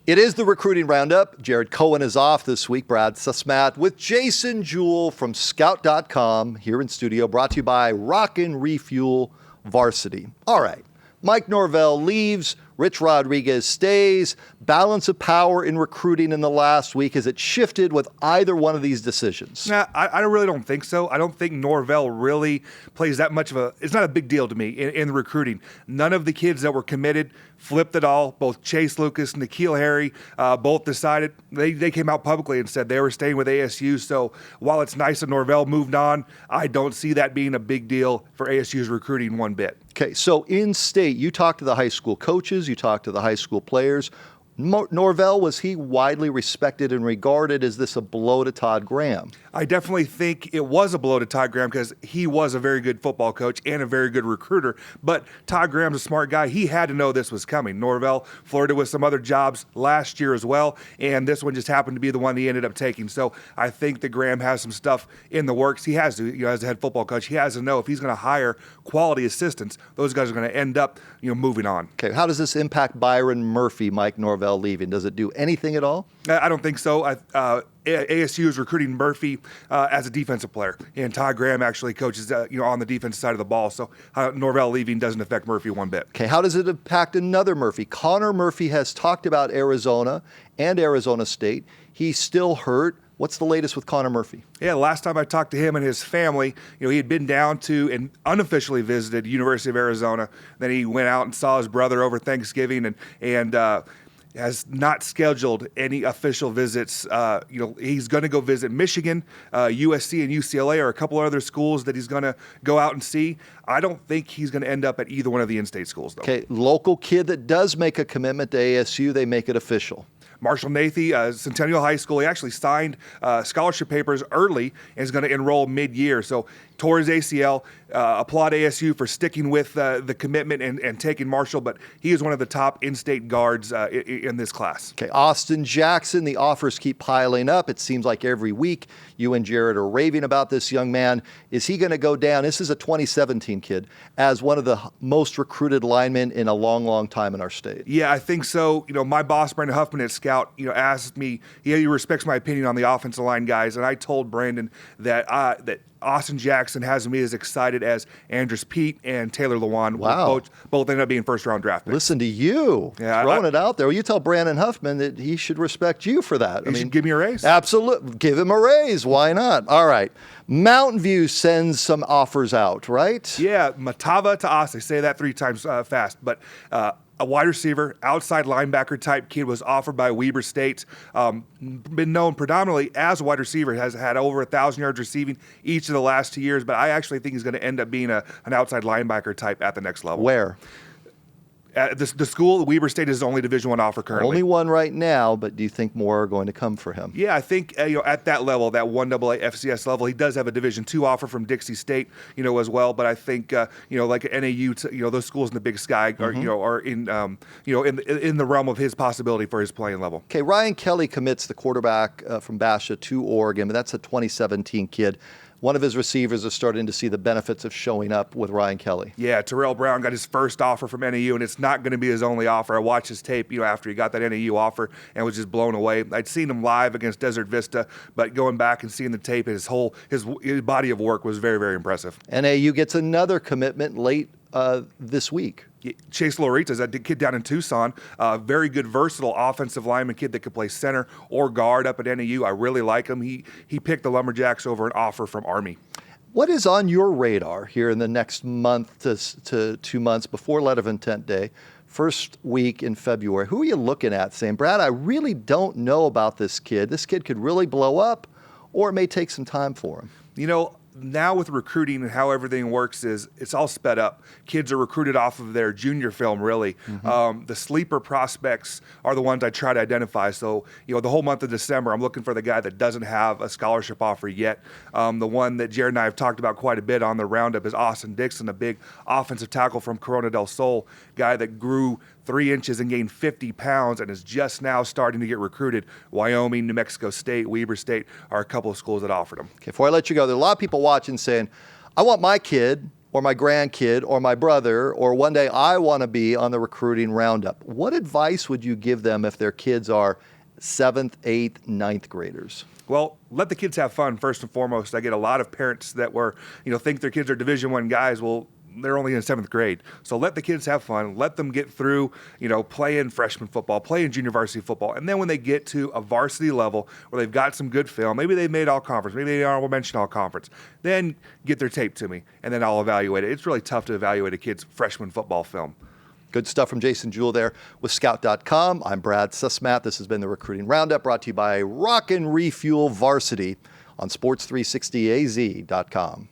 It is the recruiting roundup. Jared Cohen is off this week. Brad Susmat with Jason Jewell from Scout.com here in studio, brought to you by Rockin' Refuel Varsity. All right, Mike Norvell leaves. Rich Rodriguez stays. Balance of power in recruiting in the last week. Has it shifted with either one of these decisions? Nah, I really don't think so. I don't think Norvell really plays that much of a – it's not a big deal to me in recruiting. None of the kids that were committed flipped at all. Both Chase Lucas and N'Keal Harry both decided – they came out publicly and said they were staying with ASU. So while it's nice that Norvell moved on, I don't see that being a big deal for ASU's recruiting one bit. Okay, so in state, you talked to the high school coaches, you talked to the high school players. Norvell, was he widely respected and regarded? Is this a blow to Todd Graham? I definitely think it was a blow to Todd Graham because he was a very good football coach and a very good recruiter. But Todd Graham's a smart guy. He had to know this was coming. Norvell flirted with some other jobs last year as well, and this one just happened to be the one he ended up taking. So I think that Graham has some stuff in the works. He has to, as a head football coach, he has to know if he's going to hire quality assistants, those guys are going to end up, moving on. Okay, how does this impact Byron Murphy, Mike Norvell leaving? Does it do anything at all? I don't think so. ASU is recruiting Murphy as a defensive player, and Todd Graham actually coaches, on the defensive side of the ball. So Norvell leaving doesn't affect Murphy one bit. Okay, how does it impact another Murphy? Connor Murphy has talked about Arizona and Arizona State. He's still hurt. What's the latest with Connor Murphy? Yeah, last time I talked to him and his family, he had been down to and unofficially visited University of Arizona. Then he went out and saw his brother over Thanksgiving and has not scheduled any official visits. He's going to go visit Michigan, USC, and UCLA are a couple of other schools that he's going to go out and see. I don't think he's going to end up at either one of the in-state schools, though. Okay, local kid that does make a commitment to ASU, they make it official. Marshall Nathy, Centennial High School, he actually signed scholarship papers early and is going to enroll mid-year. So tore his ACL. Applaud ASU for sticking with the commitment and taking Marshall, but he is one of the top in-state guards in this class. Okay, Austin Jackson, the offers keep piling up. It seems like every week you and Jared are raving about this young man. Is he going to go down? This is a 2017 kid, as one of the most recruited linemen in a long, long time in our state. Yeah, I think so. My boss, Brandon Huffman at Scout, asked me, he respects my opinion on the offensive line guys, and I told Brandon that Austin Jackson has me as excited as Andrus Pete and Taylor Lewan. Wow. Both ended up being first-round draft picks. Listen to you, throwing it out there. Well, you tell Brandon Huffman that he should respect you for that. He should give me a raise. Absolutely. Give him a raise. Why not? All right. Mountainview sends some offers out, right? Yeah, Matava to us. I say that 3 times fast, but a wide receiver, outside linebacker type kid was offered by Weber State. Been known predominantly as a wide receiver, has had over 1,000 yards receiving each of the last 2 years, but I actually think he's going to end up being an outside linebacker type at the next level. Where? The school, Weber State, is the only Division I offer currently. Only one right now, but do you think more are going to come for him? Yeah, I think at that level, that 1AA FCS level, he does have a Division II offer from Dixie State, as well. But I think like NAU, those schools in the Big Sky are are in in the realm of his possibility for his playing level. Okay, Ryan Kelly commits the quarterback from Basha to Oregon, but that's a 2017 kid. One of his receivers is starting to see the benefits of showing up with Ryan Kelly. Yeah, Terrell Brown got his first offer from NAU, and it's not going to be his only offer. I watched his tape, after he got that NAU offer and was just blown away. I'd seen him live against Desert Vista, but going back and seeing the tape, his body of work was very, very impressive. NAU gets another commitment late this week. Chase Lauritas, that kid down in Tucson, very good, versatile offensive lineman kid that could play center or guard up at NAU. I really like him. He picked the Lumberjacks over an offer from Army. What is on your radar here in the next month to 2 months before Letter of Intent Day, first week in February? Who are you looking at saying, Brad, I really don't know about this kid. This kid could really blow up, or it may take some time for him? Now with recruiting and how everything works is it's all sped up. Kids are recruited off of their junior film, really. Mm-hmm. The sleeper prospects are the ones I try to identify. So, the whole month of December, I'm looking for the guy that doesn't have a scholarship offer yet. The one that Jared and I have talked about quite a bit on the roundup is Austin Dixon, a big offensive tackle from Corona del Sol, guy that grew 3 inches and gained 50 pounds and is just now starting to get recruited. Wyoming, New Mexico State, Weber State are a couple of schools that offered him. Okay, before I let you go, there are a lot of people watching saying, I want my kid or my grandkid or my brother, or one day I want to be on the recruiting roundup. What advice would you give them if their kids are 7th, 8th, 9th graders? Well, let the kids have fun first and foremost. I get a lot of parents that think their kids are Division I guys. Well, they're only in 7th grade. So let the kids have fun. Let them get through, playing freshman football, playing junior varsity football. And then when they get to a varsity level where they've got some good film, maybe they've made all conference, maybe they honorable mention all conference, then get their tape to me and then I'll evaluate it. It's really tough to evaluate a kid's freshman football film. Good stuff from Jason Jewell there with Scout.com. I'm Brad Sussmat. This has been the Recruiting Roundup, brought to you by Rock and Refuel Varsity on Sports360AZ.com.